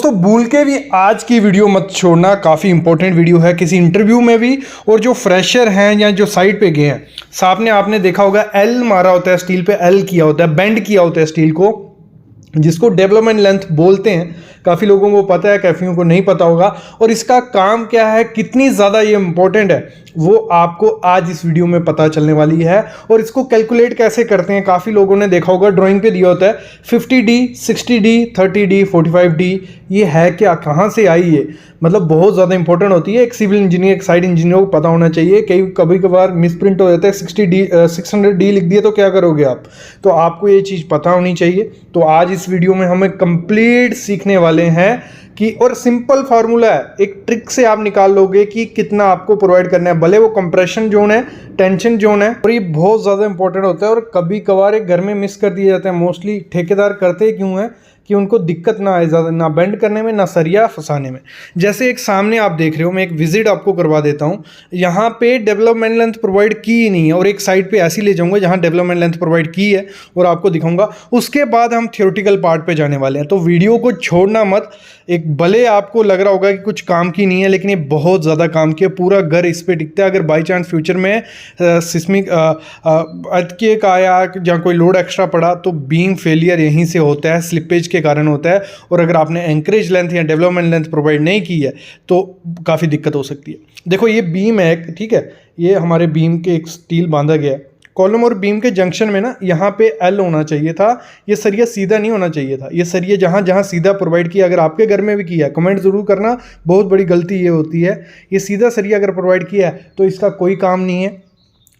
दोस्तों भूल के भी आज की वीडियो मत छोड़ना, काफ़ी इंपॉर्टेंट वीडियो है किसी इंटरव्यू में भी। और जो फ्रेशर हैं या जो साइट पे गए हैं, सामने आपने देखा होगा एल मारा होता है, स्टील पे एल किया होता है, बेंड किया होता है स्टील को, जिसको डेवलपमेंट लेंथ बोलते हैं। काफ़ी लोगों को पता है, काफ़ियों को नहीं पता होगा। और इसका काम क्या है, कितनी ज़्यादा ये इंपॉर्टेंट है, वो आपको आज इस वीडियो में पता चलने वाली है। और इसको कैलकुलेट कैसे करते हैं, काफ़ी लोगों ने देखा होगा ड्राइंग पे दिया होता है 50D, 60D, 30D, 45D। ये है क्या, कहाँ से आई ये, मतलब बहुत ज़्यादा इंपॉर्टेंट होती है। एक सिविल इंजीनियर, एक साइड इंजीनियर को पता होना चाहिए। कभी कभार मिसप्रिंट हो जाता है, 60D 600D लिख दिया तो क्या करोगे आप, तो आपको ये चीज़ पता होनी चाहिए। तो आज इस वीडियो में हमें कंप्लीट सीखने वाले हैं कि, और सिंपल फार्मूला है, एक ट्रिक से आप निकाल लोगे कि कितना आपको प्रोवाइड करना है, भले वो कंप्रेशन जोन है, टेंशन जोन है। और ये बहुत ज़्यादा इंपॉर्टेंट होता है। और कभी कभार एक घर में मिस कर दिए जाते हैं। मोस्टली ठेकेदार करते क्यों है कि उनको दिक्कत ना आए ज़्यादा, ना बेंड करने में, ना सरिया फंसाने में। जैसे एक सामने आप देख रहे हो, मैं एक विजिट आपको करवा देता हूँ। यहाँ पे डेवलपमेंट लेंथ प्रोवाइड की ही नहीं है, और एक साइड पे ऐसी ले जाऊँगा जहाँ डेवलपमेंट लेंथ प्रोवाइड की है और आपको दिखाऊंगा। उसके बाद हम थियोरेटिकल पार्ट पे जाने वाले हैं। तो वीडियो को छोड़ना मत। एक भले आपको लग रहा होगा कि कुछ काम की नहीं है, लेकिन ये बहुत ज़्यादा काम की है। पूरा घर इस पर टिकता है। अगर बाई चांस फ्यूचर में सिस्मिक अर्थक्वेक आया या कोई लोड एक्स्ट्रा पड़ा, तो बीम फेलियर यहीं से होता है, स्लिपेज के कारण होता है। और अगर आपने एंकरेज लेंथ या डेवलपमेंट लेंथ प्रोवाइड नहीं की है तो काफ़ी दिक्कत हो सकती है। देखो ये बीम है, ठीक है, ये हमारे बीम के एक स्टील बांधा गया है। कॉलम और बीम के जंक्शन में ना, यहाँ पे एल होना चाहिए था। ये सरिया सीधा नहीं होना चाहिए था। ये सरिया जहाँ जहाँ सीधा प्रोवाइड किया, अगर आपके घर में भी किया है कमेंट ज़रूर करना। बहुत बड़ी गलती ये होती है, ये सीधा सरिया अगर प्रोवाइड किया है तो इसका कोई काम नहीं है।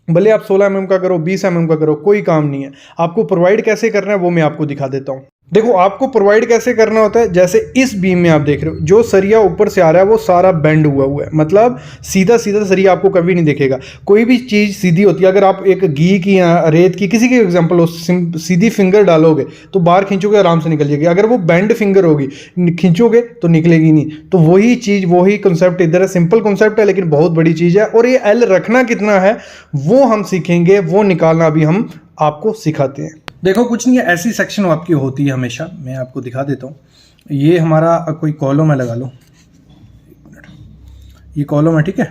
भले आप 16 mm का करो, 20 mm का करो, कोई काम नहीं है। आपको प्रोवाइड कैसे करना है वो मैं आपको दिखा देता हूँ। देखो आपको प्रोवाइड कैसे करना होता है। जैसे इस बीम में आप देख रहे हो, जो सरिया ऊपर से आ रहा है वो सारा बेंड हुआ है, मतलब सीधा सीधा सरिया आपको कभी नहीं दिखेगा। कोई भी चीज़ सीधी होती है। अगर आप एक घी की या रेत की, किसी की एग्जांपल हो, सीधी फिंगर डालोगे तो बाहर खींचोगे आराम से निकल जाएगी। अगर वो बेंड फिंगर होगी, खींचोगे तो निकलेगी नहीं। तो वही चीज़, वही कंसेप्ट इधर है। सिंपल कंसेप्ट है लेकिन बहुत बड़ी चीज़ है। और ये एल रखना कितना है वो हम सीखेंगे, वो निकालना भी हम आपको सिखाते हैं। देखो कुछ नहीं है, ऐसी सेक्शन आपकी होती है हमेशा। मैं आपको दिखा देता हूँ। ये हमारा कोई कॉलम है, लगा लो, ये कॉलम है, ठीक है,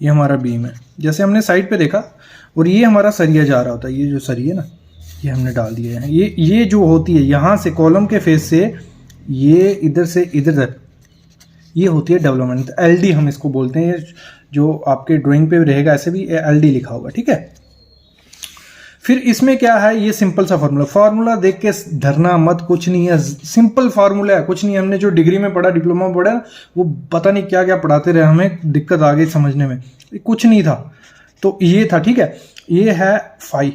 ये हमारा बीम है, जैसे हमने साइड पे देखा। और ये हमारा सरिया जा रहा होता है, ये जो सरिया ना, ये हमने डाल दिया है। ये जो होती है यहाँ से कॉलम के फेस से ये इधर से इधर तक, ये होती है डेवलपमेंट। LD हम इसको बोलते हैं। जो आपके ड्राइंग पे रहेगा ऐसे भी LD लिखा होगा, ठीक है। फिर इसमें क्या है, ये सिंपल सा फार्मूला देख के डरना मत, कुछ नहीं है, सिंपल फार्मूला है, कुछ नहीं। हमने जो डिग्री में पढ़ा, डिप्लोमा में पढ़ा, वो पता नहीं क्या क्या पढ़ाते रहे, हमें दिक्कत आ गई समझने में, कुछ नहीं था। तो ये था, ठीक है, ये है फाई,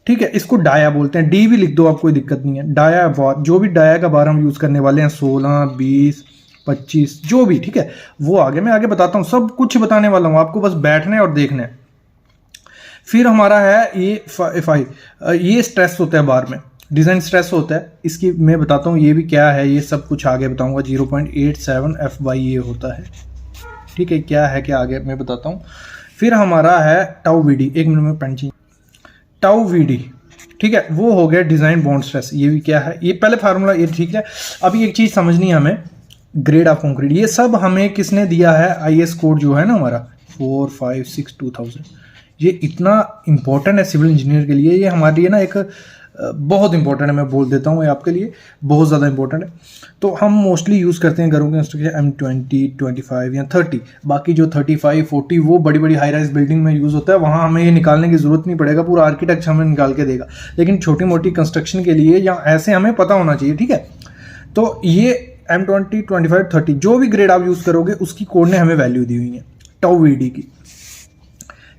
ठीक है, इसको डाया बोलते हैं। डी भी लिख दो आप, कोई दिक्कत नहीं है। डाया बार, जो भी डाया का बार हम यूज करने वाले हैं, 16, 20, 25 जो भी, ठीक है, वो आगे मैं आगे बताता हूँ, सब कुछ बताने वाला हूँ आपको, बस बैठना है और देखना है। फिर हमारा है ये फाई, ये स्ट्रेस होता है बार में, डिज़ाइन स्ट्रेस होता है। इसकी मैं बताता हूँ ये भी क्या है, ये सब कुछ आगे बताऊंगा। 0.87 F/, ये होता है, ठीक है, क्या है क्या आगे मैं बताता हूँ। फिर हमारा है टाउ VD, एक मिनट में पेन चेंज, टाउ VD, ठीक है, वो हो गया डिज़ाइन बॉन्ड स्ट्रेस। ये भी क्या है, ये पहले फार्मूला, ये ठीक है। अभी एक चीज़ समझनी है हमें, ग्रेड ऑफ कंक्रीट, ये सब हमें किसने दिया है, IS कोड जो है ना हमारा 456/2000। ये इतना इंपॉर्टेंट है सिविल इंजीनियर के लिए, ये हमारे लिए ना एक बहुत इंपॉर्टेंट है। मैं बोल देता हूँ ये आपके लिए बहुत ज़्यादा इंपॉर्टेंट है। तो हम मोस्टली यूज़ करते हैं घरों के कंस्ट्रक्शन M20, 25 या 30। बाकी जो 35, 40 वो बड़ी बड़ी हाई राइज बिल्डिंग में यूज़ होता है, वहाँ हमें ये निकालने की ज़रूरत नहीं पड़ेगा, पूरा आर्किटेक्ट हमें निकाल के देगा। लेकिन छोटी मोटी कंस्ट्रक्शन के लिए या ऐसे हमें पता होना चाहिए, ठीक है। तो ये M20, 25, 30 जो भी ग्रेड आप यूज़ करोगे उसकी कोड ने हमें वैल्यू दी हुई है टाउ VD की।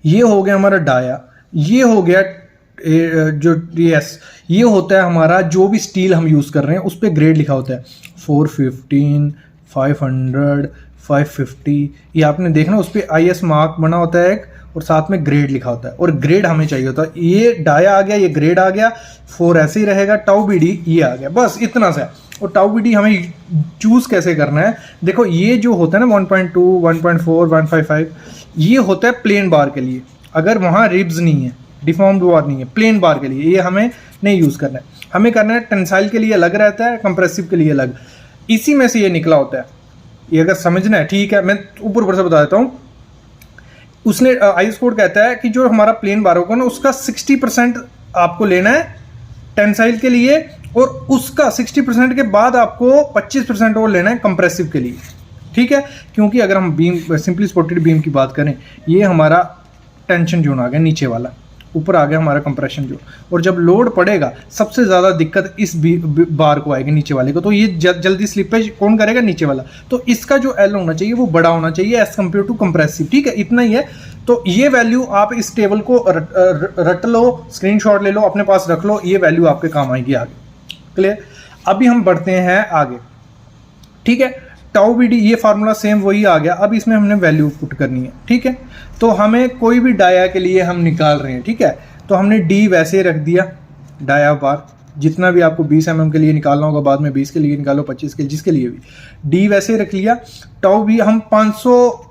ये हो गया हमारा डाया, ये हो गया जो DS, ये होता है हमारा जो भी स्टील हम यूज़ कर रहे हैं उस पर ग्रेड लिखा होता है 415, 500, 550। ये आपने देखना उस पर IS मार्क बना होता है एक, और साथ में ग्रेड लिखा होता है, और ग्रेड हमें चाहिए होता है। ये डाया आ गया, ये ग्रेड आ गया, 4 ऐसे ही रहेगा, टाउ VD ये आ गया, बस इतना सा। और टाउ VD हमें चूज़ कैसे करना है, देखो ये जो होता है ना 1.2, 1.4, 155, ये होता है प्लेन बार के लिए। अगर वहाँ रिब्स नहीं है, डिफॉर्म्ड बार नहीं है, प्लेन बार के लिए ये हमें नहीं यूज़ करना है। हमें करना है टेंसाइल के लिए अलग रहता है, कंप्रेसिव के लिए अलग, इसी में से ये निकला होता है। ये अगर समझना है ठीक है, मैं ऊपर ऊपर से बता देता हूँ। उसने आईएस कोड कहता है कि जो हमारा प्लेन बार होगा ना उसका 60% आपको लेना है टेंसाइल के लिए, और उसका 60% के बाद आपको 25% और लेना है कंप्रेसिव के लिए, ठीक है। क्योंकि अगर हम बीम, सिंपली सपोर्टेड बीम की बात करें, ये हमारा टेंशन जोन आ गया नीचे वाला, ऊपर आ गया हमारा कंप्रेशन जोन, और जब लोड पड़ेगा सबसे ज़्यादा दिक्कत इस बार को आएगी, नीचे वाले को। तो ये जल्दी स्लिपेज कौन करेगा? नीचे वाला। तो इसका जो एल होना चाहिए वो बड़ा होना चाहिए एज कम्पेयर टू कंप्रेसिव, ठीक है। इतना ही है। तो ये वैल्यू आप इस टेबल को रट लो, स्क्रीनशॉट ले लो, अपने पास रख लो, ये वैल्यू आपके काम आएगी आगे। क्लियर? अभी हम बढ़ते हैं आगे, ठीक है। टाउ बी डी, ये फार्मूला सेम वही आ गया। अब इसमें हमने वैल्यू पुट करनी है, ठीक है। तो हमें कोई भी डाया के लिए हम निकाल रहे हैं, ठीक है। तो हमने डी वैसे ही रख दिया, डाया बार, जितना भी आपको 20 mm के लिए निकालना होगा, बाद में 20 के लिए निकालो, 25 के, जिसके लिए भी, डी वैसे ही रख लिया। टाउ भी हम 500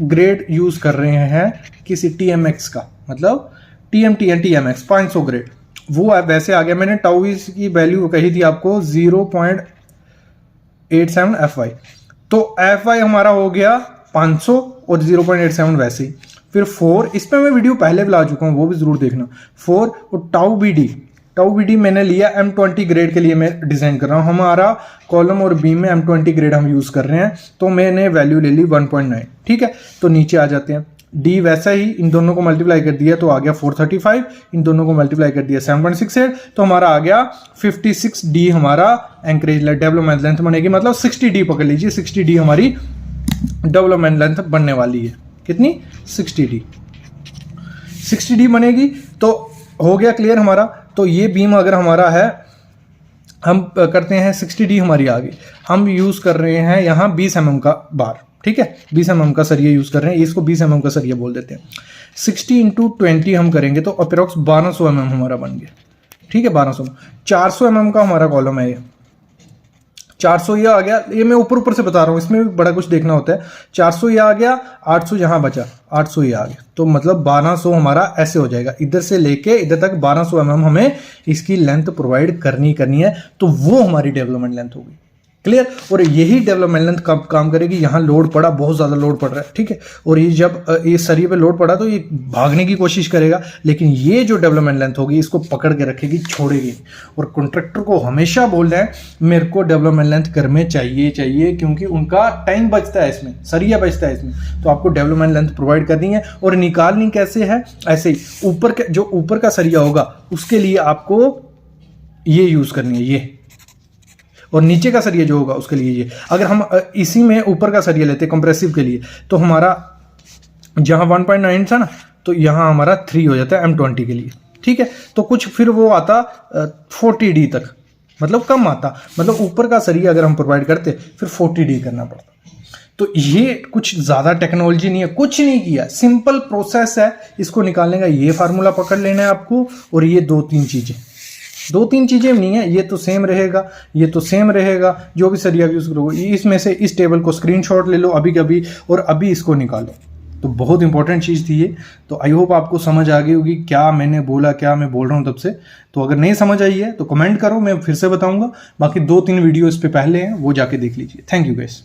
ग्रेड यूज कर रहे हैं किसी TMX का, मतलब TMX 500 ग्रेड, वो वैसे आ गया। मैंने टाउ की वैल्यू कही थी आपको 0.87 FY, तो FY हमारा हो गया 500 और 0.87 वैसे ही। फिर 4, इस पर मैं वीडियो पहले भी ला चुका हूँ, वो भी जरूर देखना। 4 और टाउ बी डी मैंने लिया M20 ग्रेड के लिए, मैं डिजाइन कर रहा हूँ। हमारा कॉलम और बीम में M20 ग्रेड हम यूज कर रहे हैं, तो मैंने वैल्यू ले ली 1.9, ठीक है। तो नीचे आ जाते हैं। डी वैसा ही, इन दोनों को मल्टीप्लाई कर दिया तो आ गया 435, इन दोनों को मल्टीप्लाई कर दिया 7.68, तो हमारा आ गया 56 डी हमारा एंकरेज डेवलपमेंट लेंथ बनेगी। मतलब 60 डी पकड़ लीजिए, 60 डी हमारी डेवलपमेंट लेंथ बनने वाली है। कितनी? 60 डी बनेगी। तो हो गया क्लियर हमारा। तो ये बीम अगर हमारा है, हम करते हैं 60 डी हमारी आ गई। हम यूज कर रहे हैं यहाँ 20 mm का बार, ठीक है। 20 mm का सरिया यूज कर रहे हैं, इसको 20 mm का सरिया बोल देते हैं। 60 × 20 हम करेंगे तो अप्रोक्स 1200 mm हमारा बन गया, ठीक है। 1200, 400 mm का हमारा कॉलम है ये, 400 ये आ गया। ये मैं ऊपर से बता रहा हूँ, इसमें भी बड़ा कुछ देखना होता है। 400 ये आ गया, 800 यहाँ बचा, 800 ये आ गया, तो मतलब 1200 हमारा ऐसे हो जाएगा। इधर से लेके इधर तक 1200 mm हमें इसकी लेंथ प्रोवाइड करनी है, तो वो हमारी डेवलपमेंट लेंथ होगी। क्लियर? और यही डेवलपमेंट लेंथ कब काम करेगी? यहाँ लोड पड़ा, बहुत ज़्यादा लोड पड़ रहा है, ठीक है। और ये जब ये सरिये पे लोड पड़ा तो ये भागने की कोशिश करेगा, लेकिन ये जो डेवलपमेंट लेंथ होगी इसको पकड़ के रखेगी, छोड़ेगी। और कॉन्ट्रैक्टर को हमेशा बोल रहे हैं मेरे को डेवलपमेंट लेंथ कर में चाहिए, क्योंकि उनका टाइम बचता है इसमें, सरिया बचता है इसमें। तो आपको डेवलपमेंट लेंथ प्रोवाइड करनी है। और निकालनी कैसे है? ऐसे ही, ऊपर के जो ऊपर का सरिया होगा उसके लिए आपको ये यूज़ करनी है, ये, और नीचे का सरिया जो होगा उसके लिए ये। अगर हम इसी में ऊपर का सरिया लेते कंप्रेसिव के लिए, तो हमारा जहां 1.9 था ना, तो यहां हमारा 3 हो जाता है M20 के लिए, ठीक है। तो कुछ फिर वो आता 40 डी तक, मतलब कम आता, मतलब ऊपर का सरिया अगर हम प्रोवाइड करते फिर 40 डी करना पड़ता। तो ये कुछ ज़्यादा टेक्नोलॉजी नहीं है, कुछ नहीं किया, सिंपल प्रोसेस है इसको निकालने का। ये फार्मूला पकड़ लेना है आपको, और ये 2-3 चीज़ें नहीं है, ये तो सेम रहेगा, ये तो सेम रहेगा। जो भी सरिया यूज़ करोगे इसमें से इस टेबल को स्क्रीनशॉट ले लो अभी कभी, और अभी इसको निकालो। तो बहुत इंपॉर्टेंट चीज़ थी ये। तो आई होप आपको समझ आ गई होगी क्या मैंने बोला, क्या मैं बोल रहा हूँ तब से। तो अगर नहीं समझ आई है तो कमेंट करो, मैं फिर से बताऊँगा। बाकी 2-3 वीडियो इस पे पहले हैं, वो जाके देख लीजिए। Thank you guys.